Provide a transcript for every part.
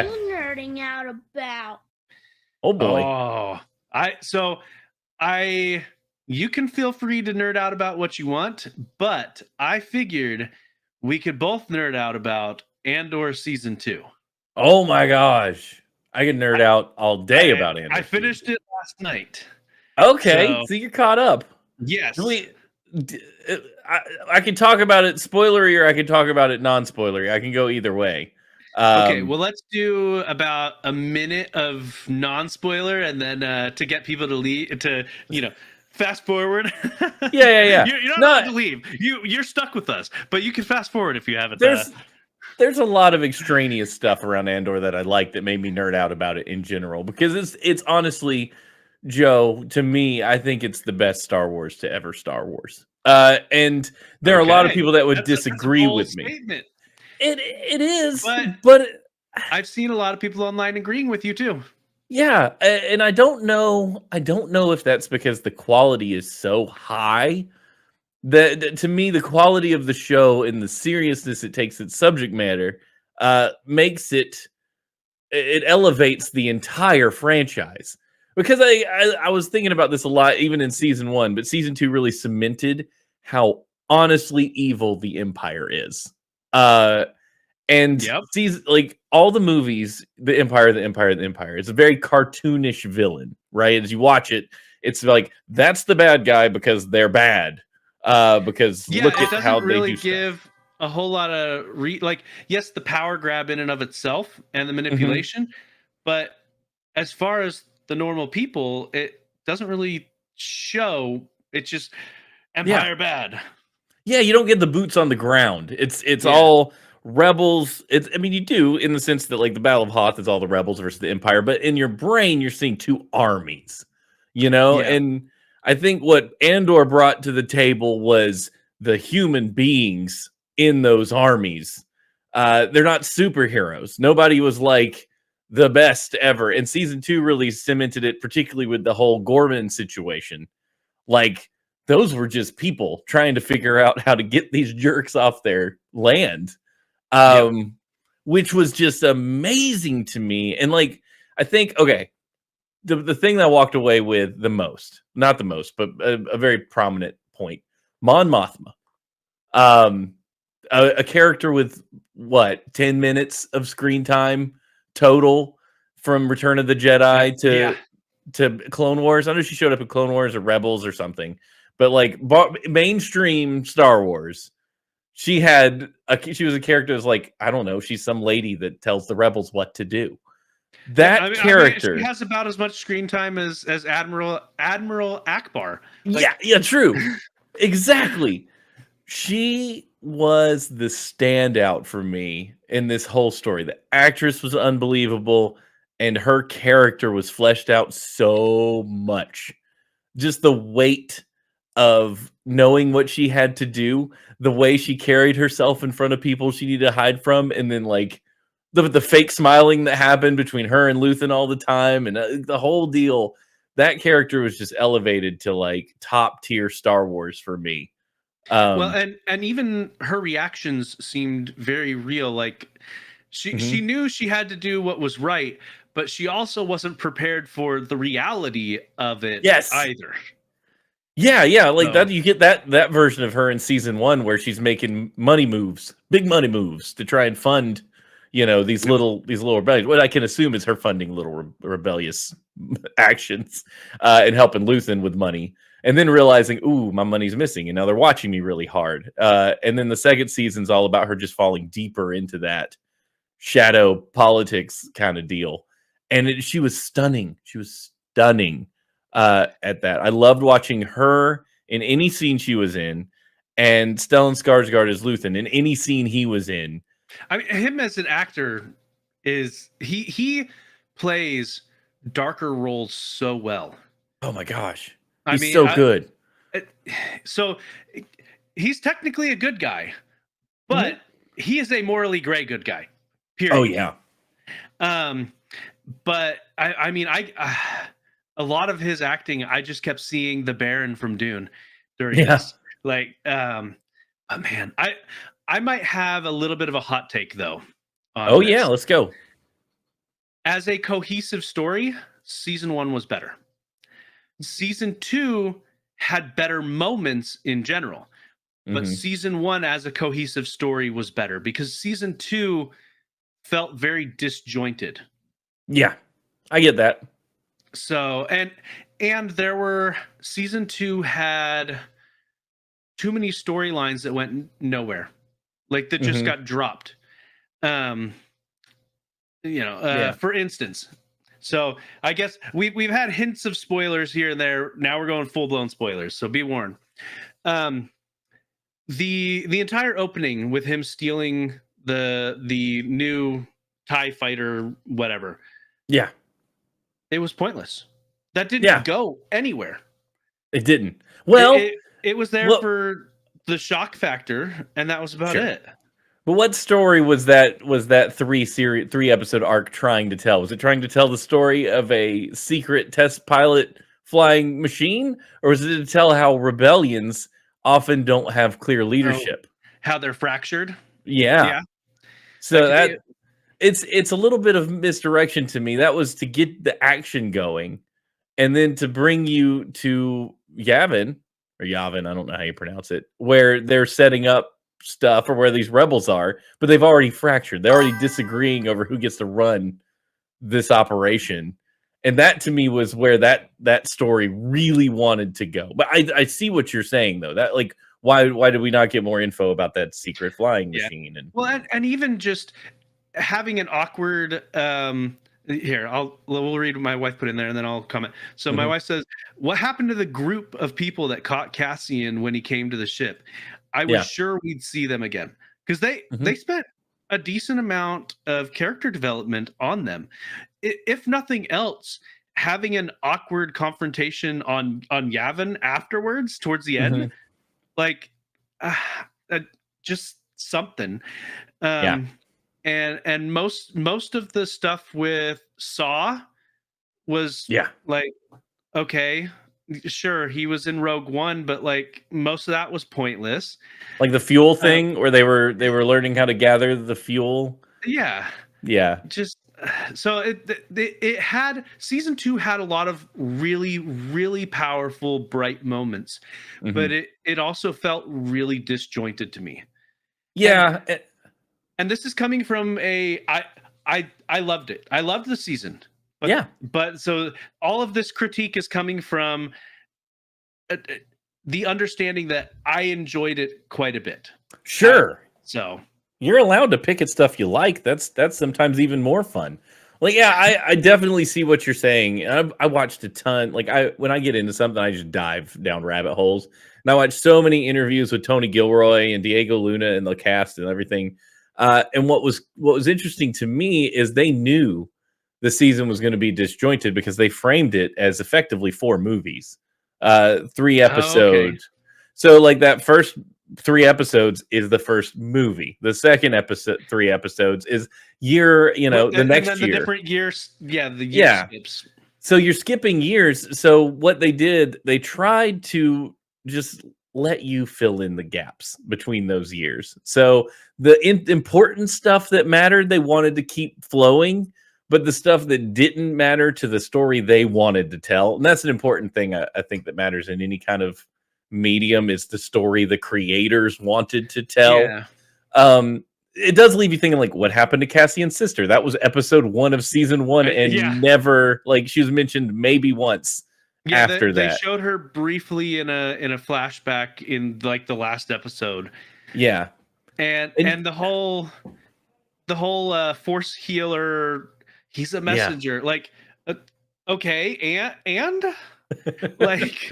you nerding out about? Oh boy. You can feel free to nerd out about what you want, but I figured we could both nerd out about Andor season 2. Oh my gosh. I could nerd out all day about Andor. I finished it last night. Okay, so you're caught up. Yes. I can talk about it spoilery or I can talk about it non-spoilery. I can go either way. Okay, well, let's do about a minute of non-spoiler, and then to get people to leave, fast forward. Yeah. You're not allowed to leave. You're stuck with us, but you can fast forward if you haven't. There's a lot of extraneous stuff around Andor that I like that made me nerd out about it in general, because it's honestly, Joe, to me, I think it's the best Star Wars to ever Star Wars. And there are a lot of people that would disagree with me. Statement. It is, but I've seen a lot of people online agreeing with you too. Yeah, and I don't know if that's because the quality is so high. To me, the quality of the show and the seriousness it takes its subject matter makes it elevates the entire franchise. Because I was thinking about this a lot, even in season 1, but season 2 really cemented how honestly evil the Empire is. And sees like all the movies, the Empire. It's a very cartoonish villain, right? As you watch it, it's like that's the bad guy because they're bad. Because look at how they really do give stuff. A whole lot of yes, the power grab in and of itself and the manipulation, but as far as the normal people, it doesn't really show. It's just Empire bad. Yeah, you don't get the boots on the ground. It's all rebels. You do in the sense that like the Battle of Hoth is all the rebels versus the Empire, but in your brain you're seeing two armies, and I think what Andor brought to the table was the human beings in those armies. They're not superheroes. Nobody was like the best ever, and season 2 really cemented it, particularly with the whole Gorman situation. Like, those were just people trying to figure out how to get these jerks off their land. Which was just amazing to me. And like, I think, the thing that I walked away with the most, not the most, but a very prominent point, Mon Mothma. A character with 10 minutes of screen time total from Return of the Jedi to Clone Wars. I know she showed up in Clone Wars or Rebels or something, but like mainstream Star Wars, she was a character that's like, I don't know, she's some lady that tells the rebels what to do. That character she has about as much screen time as Admiral Akbar. Yeah, true. Exactly. She was the standout for me in this whole story. The actress was unbelievable, and her character was fleshed out so much. Just the weight of knowing what she had to do, the way she carried herself in front of people she needed to hide from, and then like the fake smiling that happened between her and Luthen all the time, and the whole deal. That character was just elevated to like top tier Star Wars for me. And even her reactions seemed very real. Like she knew she had to do what was right, but she also wasn't prepared for the reality of it either. Yeah, like that. You get that version of her in season 1 where she's making big money moves to try and fund, these little rebellions. What I can assume is her funding little rebellious actions and helping Luthen with money, and then realizing, ooh, my money's missing, and now they're watching me really hard. And then the second season's all about her just falling deeper into that shadow politics kind of deal, and she was stunning. She was stunning. At that. I loved watching her in any scene she was in, and Stellan Skarsgård as Luthen in any scene he was in. I mean, him as an actor he plays darker roles so well. Oh my gosh. He's so good. So he's technically a good guy, but he is a morally gray good guy. Period. Oh yeah. But a lot of his acting, I just kept seeing the Baron from Dune during this. Like, man, I might have a little bit of a hot take though. Yeah, let's go. As a cohesive story, season 1 was better. Season 2 had better moments in general, but Mhm. season 1 as a cohesive story was better because season 2 felt very disjointed. Yeah, I get that. So, and there were season 2 had too many storylines that went nowhere. Like that just Mhm. got dropped. Um Yeah. for instance, so I guess we've had hints of spoilers here and there. Now we're going full blown spoilers, so be warned. Um, the entire opening with him stealing the new TIE fighter, whatever, Yeah. it was pointless. That didn't Yeah. go anywhere. It didn't. It Well, it, it was there well, for the shock factor, and that was about sure. it. But what story was that 3 episode arc trying to tell? Was it trying to tell the story of a secret test pilot flying machine, or was it to tell how rebellions often don't have clear Oh, leadership? how they're fractured. Yeah. Yeah, that So could be it. it's a little bit of misdirection to me. That was to get the action going, and then to bring you to Yavin, I don't know how you pronounce it, where they're setting up stuff or where these rebels are, but they've already fractured. They're already disagreeing over who gets to run this operation. And that to me was where that story really wanted to go. But I see what you're saying though. That like why did we not get more info about that secret flying Yeah. machine? And Well, and even just having an awkward here, we'll read what my wife put in there and then I'll comment. So my Mhm. wife says, what happened to the group of people that caught Cassian when he came to the ship? I was Yeah. sure we'd see them again because Mhm. they spent a decent amount of character development on them. If nothing else, having an awkward confrontation on Yavin afterwards towards the end, Mhm. like uh, uh, just something. Yeah. And most of the stuff with Saw was Yeah. like, okay, sure, he was in Rogue One, but like most of that was pointless. Like the fuel uh, thing where they were learning how to gather the fuel. yeah, Yeah. just so it had season 2 had a lot of really powerful bright moments, but Mhm. it also felt really disjointed to me. and Yeah. and this is coming from I loved it. I loved the season, Yeah. but so all of this critique is coming from the understanding that I enjoyed it quite a bit. I, Sure. so You're allowed to pick at stuff you like. That's sometimes even more fun. Like, yeah, I definitely see what you're saying. I watched a ton. Like, when I get into something, I just dive down rabbit holes. And I watched so many interviews with Tony Gilroy and Diego Luna and the cast and everything. And what was interesting to me is they knew the season was going to be disjointed because they framed it as effectively 4 movies, 3 oh, okay. episodes. So, like that first 3 episodes is the first movie. The second episode, 3 episodes is the And next then the year. different years, yeah, the year Yeah. skips. So you're skipping years. So what they did, they tried to just let you fill in the gaps between those years. So the important stuff that mattered, they wanted to keep flowing, but the stuff that didn't matter to the story they wanted to tell, and that's an important thing I think that matters in any kind of medium, is the story the creators wanted to tell. Yeah. It does leave you thinking, like, what happened to Cassian's sister? That was episode 1 of season 1, Yeah. and never, like, she was mentioned maybe once Yeah, after they that. showed her briefly in a flashback in like the last episode. Yeah. And And the whole force healer, he's a yeah. messenger. Like okay, and like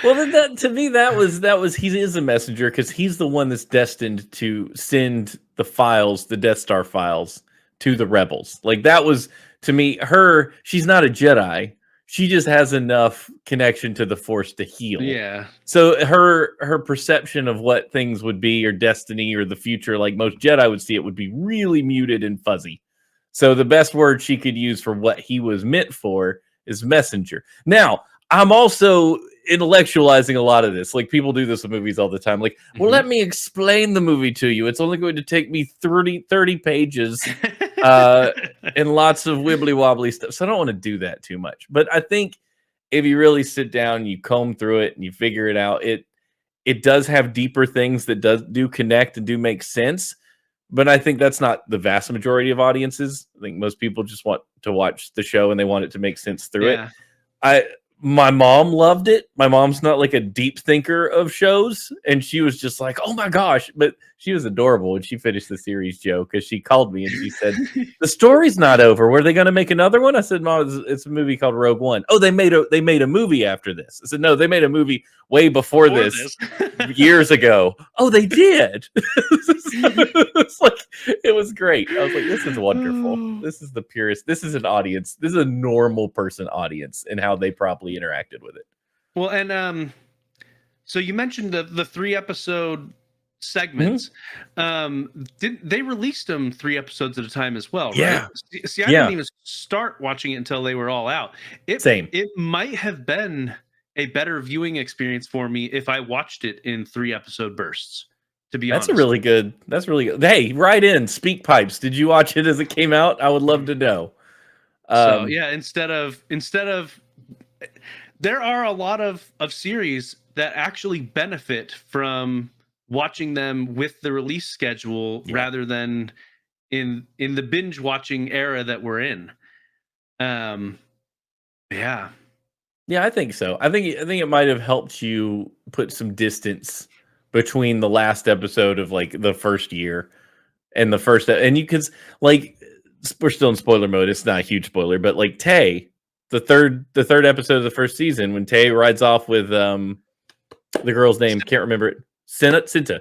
Well, then that to me that was he is a messenger because he's the one that's destined to send the Death Star files to the rebels. Like that was to me she's not a Jedi. She just has enough connection to the Force to heal. yeah. So her perception of what things would be or destiny or the future, like most Jedi would see it, would be really muted and fuzzy. So the best word she could use for what he was meant for is messenger. Now, I'm also intellectualizing a lot of this. Like people do this with movies all the time. Like, well, Mhm. let me explain the movie to you. It's only going to take me 30 pages uh, and lots of wibbly wobbly stuff. So I don't want to do that too much. But I think if you really sit down, you comb through it, and you figure it out, it does have deeper things that do connect and do make sense. But I think that's not the vast majority of audiences. I think most people just want to watch the show and they want it to make sense through it. My mom loved it. My mom's not like a deep thinker of shows, and she was just like, "Oh my gosh!" But she was adorable when she finished the series, Joe, because she called me and she said, "The story's not over. Were they going to make another one?" I said, "Mom, it's a movie called Rogue One." "Oh, they made a movie after this." I said, "No, they made a movie way before this years ago." "Oh, they did." It's like, it was great. I was like, "This is wonderful. This is the purest. This is an audience. This is a normal person audience, and how they probably interacted with it." Well, and so you mentioned the 3-episode segments. They released them 3 episodes at a time as well, right? Yeah. See, I didn't even start watching it until they were all out. Same. It might have been a better viewing experience for me if I watched it in 3-episode bursts. To be honest, That's really good. Hey, write in, Speak Pipes. Did you watch it as it came out? I would love to know. So yeah, instead of there are a lot of series that actually benefit from watching them with the release schedule rather than in the binge watching era that we're in. Yeah, I think so. I think it might have helped you put some distance between the last episode of like the first year and the first, and you could like, we're still in spoiler mode. It's not a huge spoiler, but like Tay, the third episode of the first season, when Tay rides off with the girl's name, can't remember it, Cinta.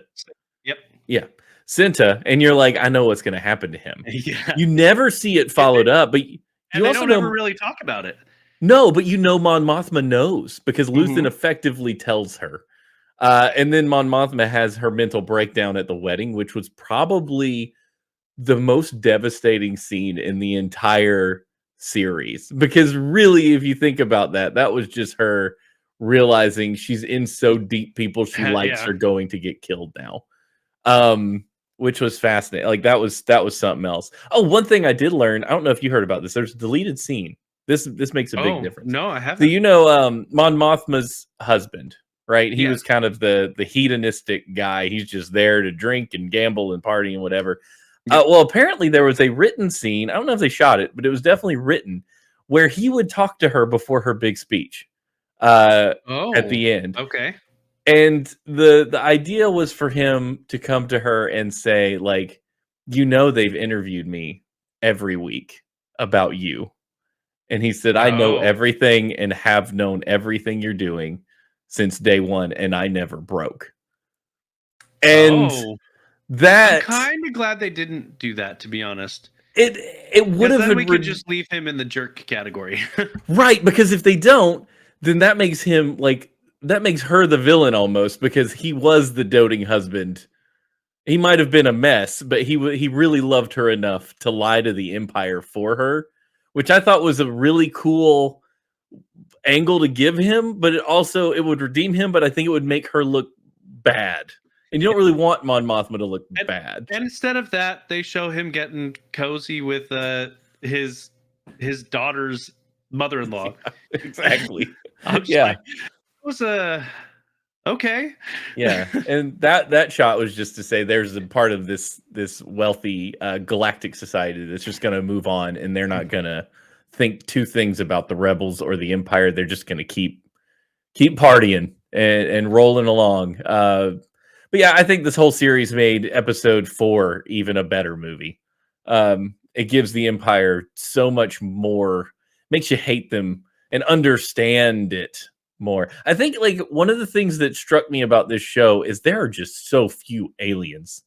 Yep. Yeah, Cinta, and you're like, I know what's going to happen to him. Yeah. You never see it followed up, but you also don't ever really talk about it. No, but Mon Mothma knows because Luthen effectively tells her. And then Mon Mothma has her mental breakdown at the wedding, which was probably the most devastating scene in the entire series. Because really, if you think about that, that was just her realizing she's in so deep, people she likes are going to get killed now. Which was fascinating. Like that was something else. Oh, one thing I did learn, I don't know if you heard about this. There's a deleted scene. This makes a big difference. No, I haven't. So Mon Mothma's husband, right? He was kind of the hedonistic guy. He's just there to drink and gamble and party and whatever. Well, apparently there was a written scene. I don't know if they shot it, but it was definitely written where he would talk to her before her big speech at the end. Okay. And the idea was for him to come to her and say, like, they've interviewed me every week about you. And he said, I know everything and have known everything you're doing since day one, and I never broke. And that, I'm kind of glad they didn't do that, to be honest. It would have been. We could just leave him in the jerk category, right? Because if they don't, then that makes him that makes her the villain almost, because he was the doting husband. He might have been a mess, but he really loved her enough to lie to the Empire for her, which I thought was a really cool angle to give him. But it would redeem him, but I think it would make her look bad. And you don't really want Mon Mothma to look bad. And instead of that, they show him getting cozy with his daughter's mother-in-law. Yeah, exactly. Like, it was okay. Yeah, and that shot was just to say there's a part of this wealthy galactic society that's just going to move on, and they're not going to think two things about the rebels or the Empire. They're just going to keep partying and rolling along. But yeah, I think this whole series made episode 4 even a better movie. It gives the Empire so much more, makes you hate them and understand it more. I think like one of the things that struck me about this show is there are just so few aliens.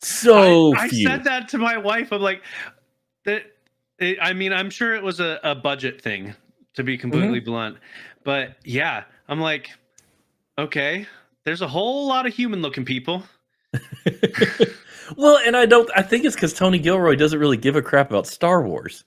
So few. I said that to my wife. I'm like, I'm sure it was a budget thing, to be completely blunt. But yeah, I'm like, okay. There's a whole lot of human-looking people. Well, and I think it's because Tony Gilroy doesn't really give a crap about Star Wars.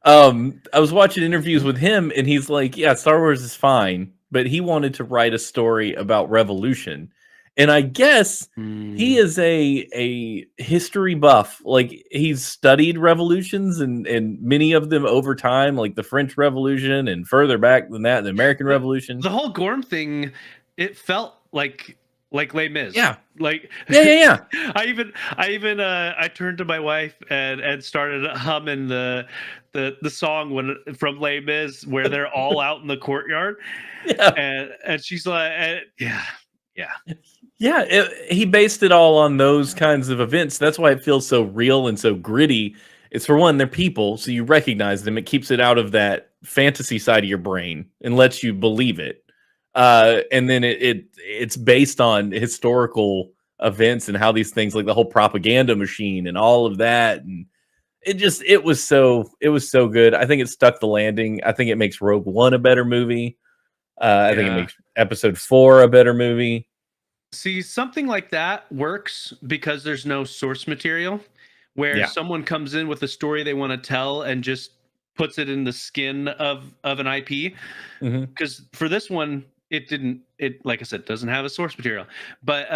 I was watching interviews with him, and he's like, yeah, Star Wars is fine, but he wanted to write a story about revolution. And I guess he is a history buff. Like, he's studied revolutions and many of them over time, like the French Revolution and further back than that, the American Revolution. The whole Gorm thing, it felt like Les Mis. Yeah. Like Yeah. I turned to my wife and started humming the song from Les Mis where they're all out in the courtyard. Yeah. And she's like, yeah. Yeah, he based it all on those kinds of events. That's why it feels so real and so gritty. It's, for one, they're people, so you recognize them. It keeps it out of that fantasy side of your brain and lets you believe it. And then it's based on historical events and how these things, like the whole propaganda machine and all of that, and it was so good. I think it stuck the landing. I think it makes Rogue One a better movie. I think it makes Episode 4 a better movie. See, something like that works because there's no source material where someone comes in with a story they want to tell and just puts it in the skin of an IP. Because for this one, it like I said, doesn't have a source material. But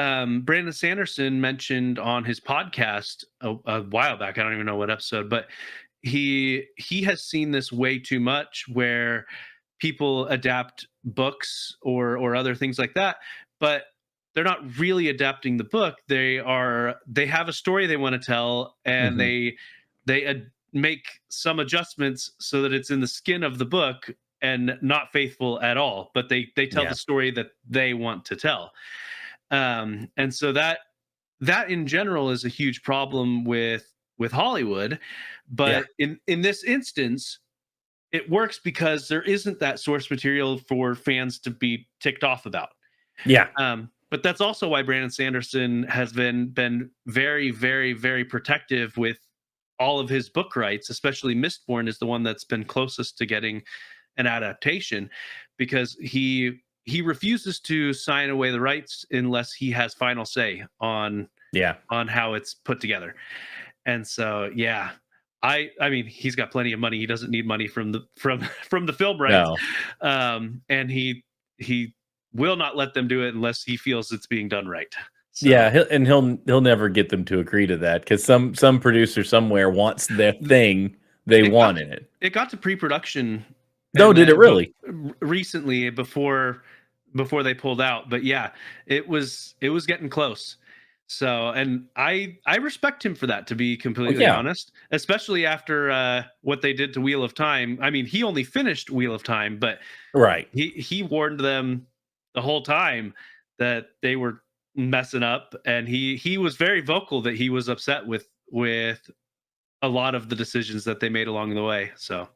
Brandon Sanderson mentioned on his podcast a while back, I don't even know what episode, but he has seen this way too much where people adapt books or other things like that, but they're not really adapting the book. They have a story they want to tell, and they make some adjustments so that it's in the skin of the book and not faithful at all. But they tell the story that they want to tell. And so that in general is a huge problem with Hollywood. But in this instance, it works because there isn't that source material for fans to be ticked off about. Yeah. But that's also why Brandon Sanderson has been very, very, very protective with all of his book rights, especially Mistborn is the one that's been closest to getting an adaptation, because he refuses to sign away the rights unless he has final say on how it's put together. And so, I mean, he's got plenty of money. He doesn't need money from the film rights. No. And he will not let them do it unless he feels it's being done right. So. Yeah, he'll never get them to agree to that, because some producer somewhere wants their thing they want in it. It got to pre-production. No, did it really? Recently, before they pulled out, but it was getting close. So, and I respect him for that, to be completely honest, especially after what they did to Wheel of Time. I mean, he only finished Wheel of Time, but he warned them the whole time that they were messing up, and he was very vocal that he was upset with a lot of the decisions that they made along the way. So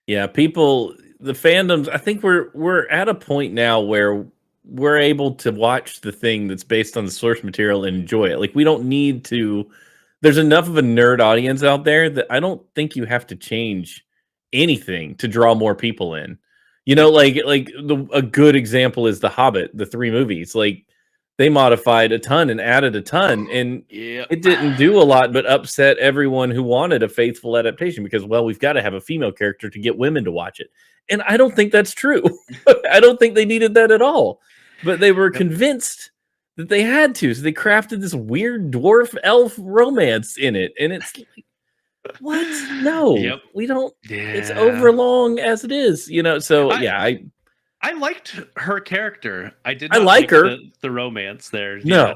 yeah, people, the fandoms, I think we're at a point now where we're able to watch the thing that's based on the source material and enjoy it. Like, we don't need to, there's enough of a nerd audience out there that I don't think you have to change anything to draw more people in. You know, a good example is The Hobbit, the 3 movies. Like, they modified a ton and added a ton, and it didn't do a lot but upset everyone who wanted a faithful adaptation, because, well, we've got to have a female character to get women to watch it. And I don't think that's true. I don't think they needed that at all. But they were convinced that they had to, so they crafted this weird dwarf elf romance in it, and it's like, what? No, we don't. It's overlong as it is, you know. So I liked her character. I did. I like her. The romance there. No,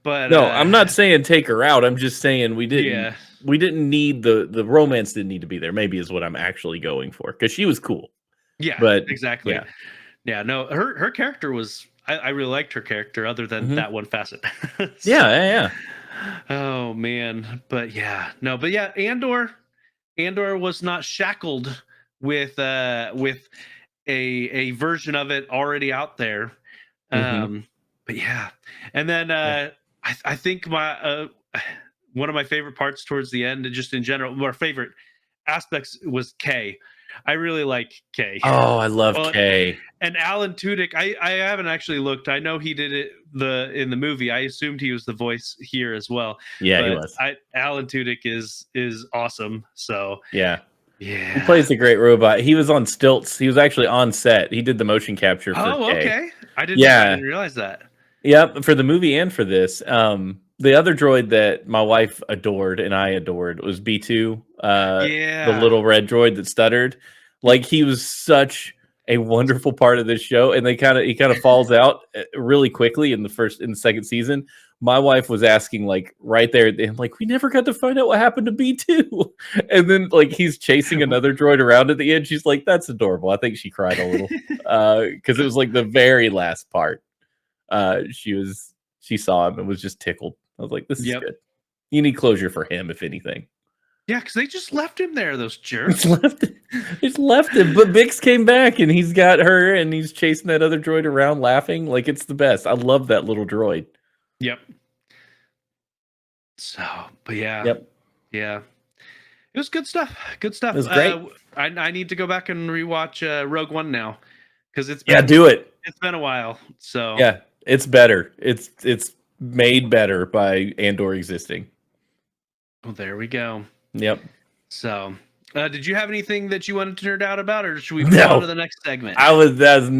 but no, I'm not saying take her out. I'm just saying we didn't. We didn't need the romance. Didn't need to be there. Maybe is what I'm actually going for, because she was cool. Yeah, but exactly. Yeah, no, her character was. I really liked her character, other than that one facet. So, yeah. Oh man, but Andor was not shackled with a version of it already out there. But and then I think my one of my favorite parts towards the end, and just in general, my favorite aspects, was Kay. I really like Kay. Oh, I love Kay. And Alan Tudyk, I haven't actually looked. I know he did it in the movie. I assumed he was the voice here as well. Yeah, he was. Alan Tudyk is awesome. So yeah, he plays a great robot. He was on stilts. He was actually on set. He did the motion capture for Kay. Okay. I didn't realize that. Yep, for the movie and for this. The other droid that my wife adored and I adored was B2, the Yeah. little red droid that stuttered. Like he was such a wonderful part of this show, and he kind of falls out really quickly in the second season. My wife was asking like right there, and like we never got to find out what happened to B2, and then like he's chasing another droid around at the end. She's like, "That's adorable." I think she cried a little because it was like the very last part. She saw him and was just tickled. I was like, this is Yep. good. You need closure for him, if anything. Yeah, because they just left him there, those Just jerks. left him. But Bix came back and he's got her and he's chasing that other droid around laughing. Like it's the best. I love that little droid. Yep. So, but yeah. Yep. Yeah. It was good stuff. Good stuff. It was great. I need to go back and rewatch Rogue One now. Because Do it. It's been a while. So yeah, it's better. It's made better by Andor existing. Well, there we go. Yep. So, did you have anything that you wanted to nerd out about, or should we move on to the next segment?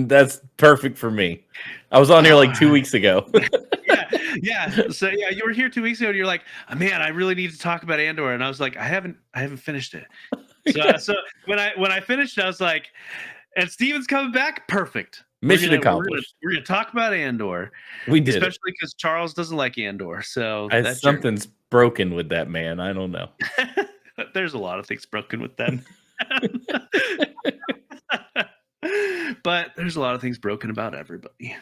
That's perfect for me. I was on here like 2 weeks ago. yeah. So yeah, you were here 2 weeks ago, and you're like, oh, man, I really need to talk about Andor, and I was like, I haven't finished it. So when I finished, I was like, and Steven's coming back, perfect. Mission accomplished. We're gonna talk about Andor. We did, especially because Charles doesn't like Andor. So something's broken with that man. I don't know. There's a lot of things broken with them. But there's a lot of things broken about everybody.